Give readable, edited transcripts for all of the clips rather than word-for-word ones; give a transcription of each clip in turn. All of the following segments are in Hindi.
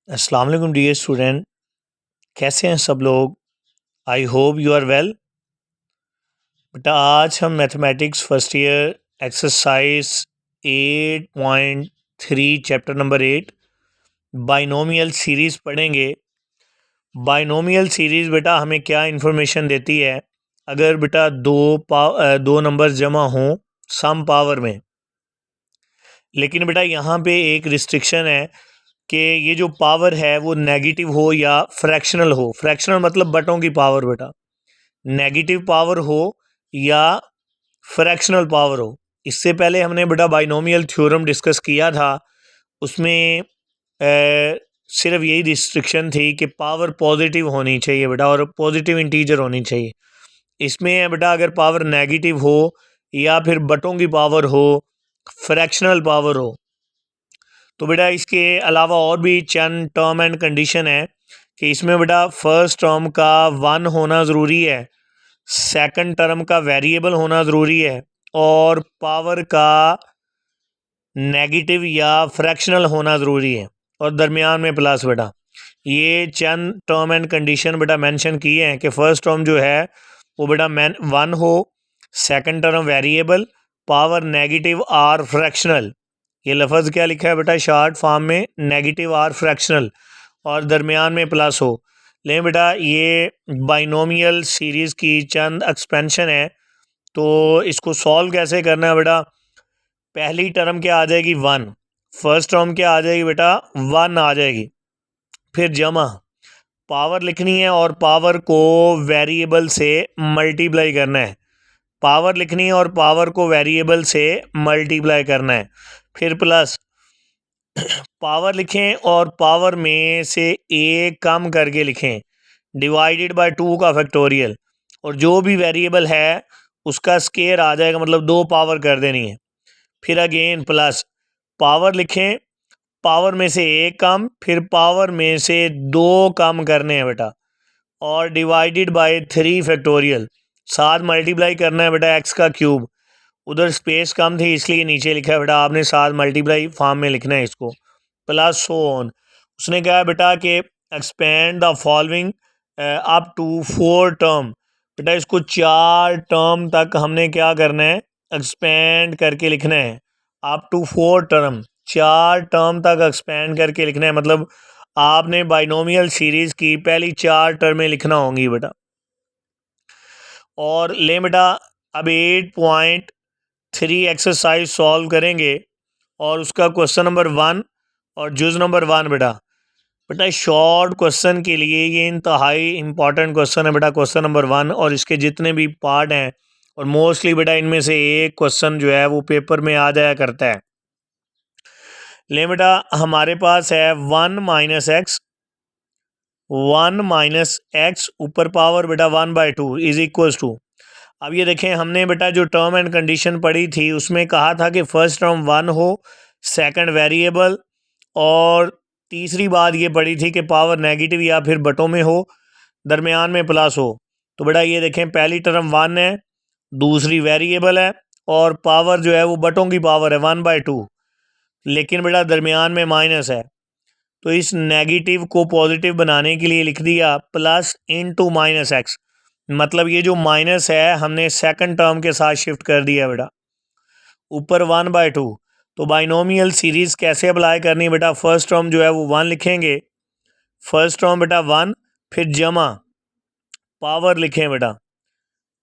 अस्सलाम वालेकुम डियर स्टूडेंट, कैसे हैं सब लोग। I hope you are well. बेटा आज हम mathematics first year exercise 8.3 chapter number 8 binomial series पढ़ेंगे। बाइनोमियल सीरीज़ बेटा हमें क्या इन्फॉर्मेशन देती है। अगर बेटा दो नंबर जमा हों सम पावर में, लेकिन बेटा यहाँ पे एक रिस्ट्रिक्शन है कि ये जो पावर है वो नेगेटिव हो या फ्रैक्शनल हो। फ्रैक्शनल मतलब बटों की पावर बेटा, नेगेटिव पावर हो या फ्रैक्शनल पावर हो। इससे पहले हमने बेटा बाइनोमियल थ्योरम डिस्कस किया था, उसमें सिर्फ यही रिस्ट्रिक्शन थी कि पावर पॉजिटिव होनी चाहिए बेटा और पॉजिटिव इंटीजर होनी चाहिए। इसमें है बेटा अगर पावर नेगेटिव हो या फिर बटों की पावर हो, फ्रैक्शनल पावर हो, तो बेटा इसके अलावा और भी चंद टर्म एंड कंडीशन है कि इसमें बेटा फर्स्ट टर्म का 1 होना ज़रूरी है, सेकंड टर्म का वेरिएबल होना ज़रूरी है और पावर का नेगेटिव या फ्रैक्शनल होना ज़रूरी है और दरमियान में प्लस। बेटा ये चंद टर्म एंड कंडीशन बेटा मेंशन किए हैं कि फर्स्ट टर्म जो है वो बेटा 1 हो, second term variable, power negative or fractional. ये लफ्ज़ क्या लिखा है बेटा शॉर्ट फॉर्म में, नेगेटिव आर फ्रैक्शनल, और दरमियान में प्लस हो। लेकिन बेटा ये बाइनोमियल सीरीज़ की चंद एक्सपेंशन है, तो इसको सॉल्व कैसे करना है बेटा। पहली टर्म क्या आ जाएगी 1, फर्स्ट टर्म क्या आ जाएगी बेटा 1 आ जाएगी, फिर जमा पावर लिखनी है और पावर को वेरिएबल से मल्टीप्लाई करना है, पावर लिखनी है और पावर को वेरिएबल से मल्टीप्लाई करना है, फिर प्लस पावर लिखें और पावर में से एक कम करके लिखें, डिवाइडेड बाय 2 का फैक्टोरियल, और जो भी वेरिएबल है उसका स्केयर आ जाएगा, मतलब 2 पावर कर देनी है। फिर अगेन प्लस पावर लिखें, पावर में से एक कम, फिर पावर में से 2 कम करने हैं बेटा, और डिवाइडेड बाय 3 फैक्टोरियल, साथ मल्टीप्लाई करना है बेटा एक्स का क्यूब। उधर स्पेस कम थी इसलिए नीचे लिखा है बेटा, आपने साथ मल्टीप्लाई फॉर्म में लिखना है इसको, प्लस सो ऑन। उसने कहा बेटा कि expand the following up to 4 term. बेटा इसको 4 टर्म तक हमने क्या करना है, एक्सपेंड करके लिखना है, अप टू 4 टर्म, 4 टर्म तक एक्सपेंड करके लिखना है। मतलब आपने बाइनोमियल सीरीज़ की पहली 4 टर्में लिखना होंगी बेटा। और ले बेटा अब 8.3 एक्सरसाइज सॉल्व करेंगे और उसका क्वेश्चन नंबर 1 और जुज़ नंबर 1 बेटा शॉर्ट क्वेश्चन के लिए ये इंतहाई इंपॉर्टेंट क्वेश्चन है बेटा, क्वेश्चन नंबर 1 और इसके जितने भी पार्ट हैं, और मोस्टली बेटा इनमें से एक क्वेश्चन जो है वो पेपर में आ जाया करता है। ले बेटा हमारे पास है 1 माइनस एक्स ऊपर पावर बेटा 1/2 इज इक्वल्स टू। अब ये देखें हमने बेटा जो टर्म एंड कंडीशन पढ़ी थी उसमें कहा था कि फर्स्ट टर्म 1 हो, सेकंड वेरिएबल, और तीसरी बात ये पढ़ी थी कि पावर नेगेटिव या फिर बटों में हो, दरमियान में प्लस हो। तो बेटा ये देखें पहली टर्म 1 है, दूसरी वेरिएबल है, और पावर जो है वो बटों की पावर है 1/2, लेकिन बेटा दरमियान में माइनस है। तो इस नेगेटिव को पॉजिटिव बनाने के लिए लिख दिया प्लस इनटू माइनस एक्स, मतलब ये जो माइनस है हमने सेकंड टर्म के साथ शिफ्ट कर दिया बेटा, ऊपर 1/2। तो बाइनोमियल सीरीज़ कैसे अप्लाई करनी है बेटा, फर्स्ट टर्म जो है वो 1 लिखेंगे, फर्स्ट टर्म बेटा 1, फिर जमा पावर लिखें बेटा,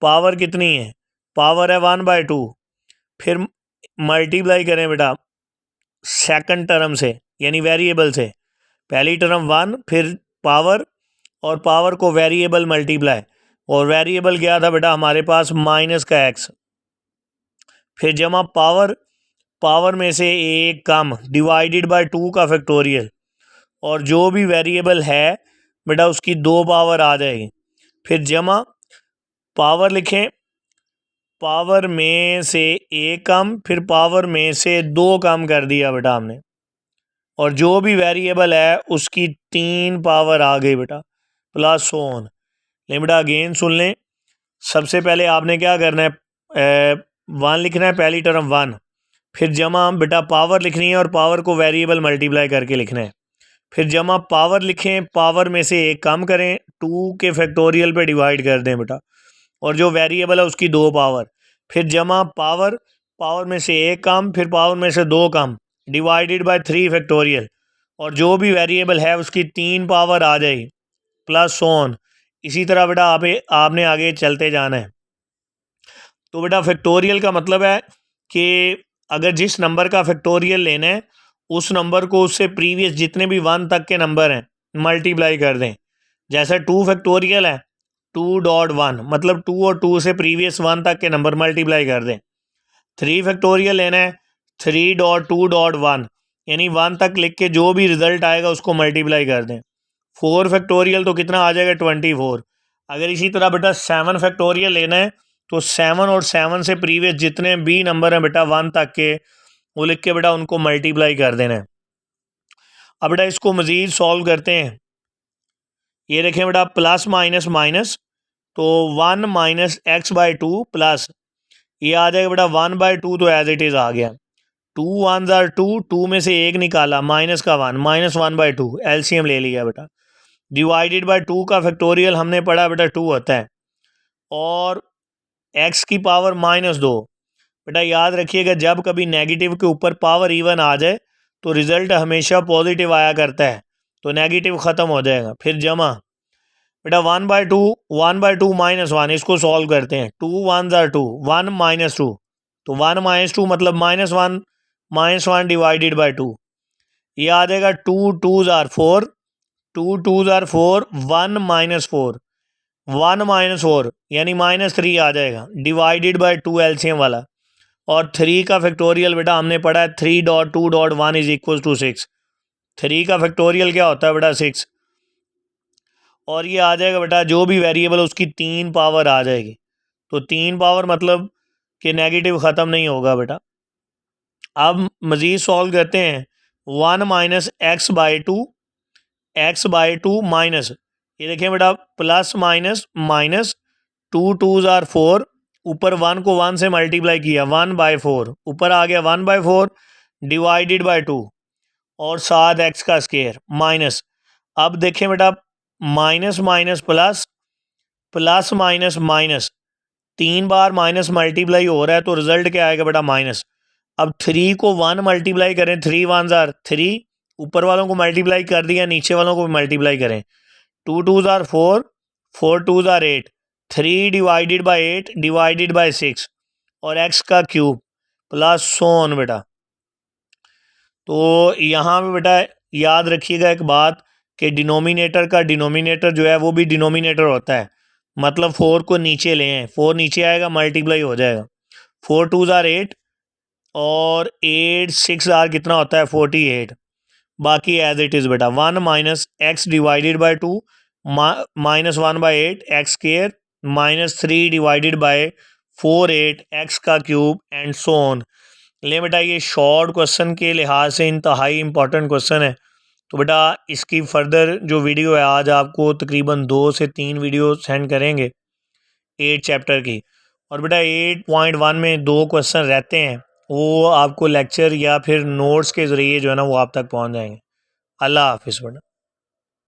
पावर कितनी है, पावर है 1/2, फिर मल्टीप्लाई करें बेटा सेकंड टर्म से यानी वेरिएबल से, पहली टर्म 1 फिर पावर और पावर को वेरिएबल मल्टीप्लाई, और वेरिएबल क्या था बेटा हमारे पास माइनस का एक्स, फिर जमा पावर, पावर में से एक कम, डिवाइडेड बाय 2 का फैक्टोरियल, और जो भी वेरिएबल है बेटा उसकी 2 पावर आ जाएगी, फिर जमा पावर लिखें, पावर में से एक कम, फिर पावर में से 2 कम कर दिया बेटा हमने, और जो भी वेरिएबल है उसकी 3 पावर आ गई बेटा, प्लस ऑन। लेकिन बेटा अगेन सुन लें, सबसे पहले आपने क्या करना है, 1 लिखना है पहली टर्म 1, फिर जमा बेटा पावर लिखनी है और पावर को वेरिएबल मल्टीप्लाई करके लिखना है, फिर जमा पावर लिखें, पावर में से एक कम करें, 2 के फैक्टोरियल पे डिवाइड कर दें बेटा, और जो वेरिएबल है उसकी 2 पावर, फिर जमा पावर, पावर में से एक कम, फिर पावर में से 2 कम, डिवाइडेड बाय 3 फैक्टोरियल, और जो भी वेरिएबल है उसकी 3 पावर आ जाएगी, प्लस ऑन। इसी तरह बेटा आपने आगे चलते जाना है। तो बेटा फैक्टोरियल का मतलब है कि अगर जिस नंबर का फैक्टोरियल लेना है उस नंबर को उससे प्रीवियस जितने भी 1 तक के नंबर हैं मल्टीप्लाई कर दें। जैसे 2 फैक्टोरियल है, 2.1 मतलब 2 और 2 से प्रीवियस 1 तक के नंबर मल्टीप्लाई कर दें। 3 फैक्टोरियल लेना है, 3.2.1 यानी 1 तक लिख के जो भी रिजल्ट आएगा उसको मल्टीप्लाई कर दें। 4 फैक्टोरियल तो कितना आ जाएगा, 24। अगर इसी तरह बेटा 7 फैक्टोरियल लेना है तो 7 और 7 से प्रीवियस जितने भी नंबर हैं बेटा 1 तक के, वो लिख के बेटा उनको मल्टीप्लाई कर देना है। अब बेटा इसको मज़ीद सॉल्व करते हैं। ये देखें बेटा प्लस माइनस माइनस, तो 1 माइनस एक्स बाई 2 प्लस ये आ जाएगा बेटा 1 बाई 2, तो एज इट इज़ आ गया। 2 1 ज़ार 2, 2 में से एक निकाला, माइनस का 1, माइनस 1 बाई 2, एलसीएम ले लिया बेटा। डिवाइडेड बाई 2 का फैक्टोरियल हमने पढ़ा बेटा 2 होता है, और x की पावर -2। बेटा याद रखिएगा जब कभी नेगेटिव के ऊपर पावर इवन आ जाए तो रिज़ल्ट हमेशा पॉजिटिव आया करता है, तो नेगेटिव ख़त्म हो जाएगा। फिर जमा बेटा 1/2, 1/2 -1, इसको सॉल्व करते हैं। 2 1 ज़ार 2, 1 -2, तो 1 -2 मतलब -1 डिवाइडेड बाई 2, ये आ जाएगा 2 2 ज़ार 4, 2 2 ज़ार 4, 1 -4, 1 -4 यानी -3 आ जाएगा, डिवाइडेड बाई 2 एलसीएम वाला। और 3 का फैक्टोरियल बेटा हमने पढ़ा है 3.2.1 इज इक्वल टू 6। 3 का फैक्टोरियल क्या होता है बेटा 6, और ये आ जाएगा बेटा जो भी वेरिएबल उसकी 3 पावर आ जाएगी, तो 3 पावर मतलब कि नेगेटिव ख़त्म नहीं होगा बेटा। अब मज़ीद सॉल्व करते हैं। 1 minus x by 2, x by 2 minus, ये देखें बेटा प्लस माइनस माइनस, 2 2 ज़ार 4, ऊपर 1 को 1 से मल्टीप्लाई किया, 1/4, ऊपर आ गया 1/4 डिवाइडेड बाई 2, और साथ एक्स का स्केयर माइनस। अब देखें बेटा minus minus plus, plus minus minus, 3 बार माइनस मल्टीप्लाई हो रहा है तो रिजल्ट क्या आएगा बेटा माइनस। अब 3 को 1 मल्टीप्लाई करें, 3 1 ज़ार 3, ऊपर वालों को मल्टीप्लाई कर दिया, नीचे वालों को भी मल्टीप्लाई करें। 2 2 ज़ार 4, 4 2 ज़ार 8, 3 डिवाइडेड बाई 8 डिवाइडेड बाई 6, और एक्स का क्यूब प्लस सोन बेटा। तो यहाँ पे बेटा याद रखिएगा एक बात कि डिनोमिनेटर का डिनोमिनेटर जो है वो भी डिनोमिनेटर होता है, मतलब 4 को नीचे ले आए, 4 नीचे आएगा मल्टीप्लाई हो जाएगा। 4 2 ज़ार 8, और 8 6 ज़ार कितना होता है 48, बाकी एज इट इज़ बेटा 1 minus x divided by 2 minus 1/8 x square minus 3 divided by 4 8 x का क्यूब एंड सो ऑन। ले बेटा ये शॉर्ट क्वेश्चन के लिहाज से इंतहाई इम्पॉर्टेंट क्वेश्चन है, तो बेटा इसकी फर्दर जो वीडियो है आज आपको तकरीबन 2 से 3 वीडियो सेंड करेंगे 8 चैप्टर की, और बेटा 8.1 में 2 क्वेश्चन रहते हैं, वो आपको लेक्चर या फिर नोट्स के ज़रिए जो है ना वो आप तक पहुंच जाएंगे। अल्लाह हाफिज़ बेटा।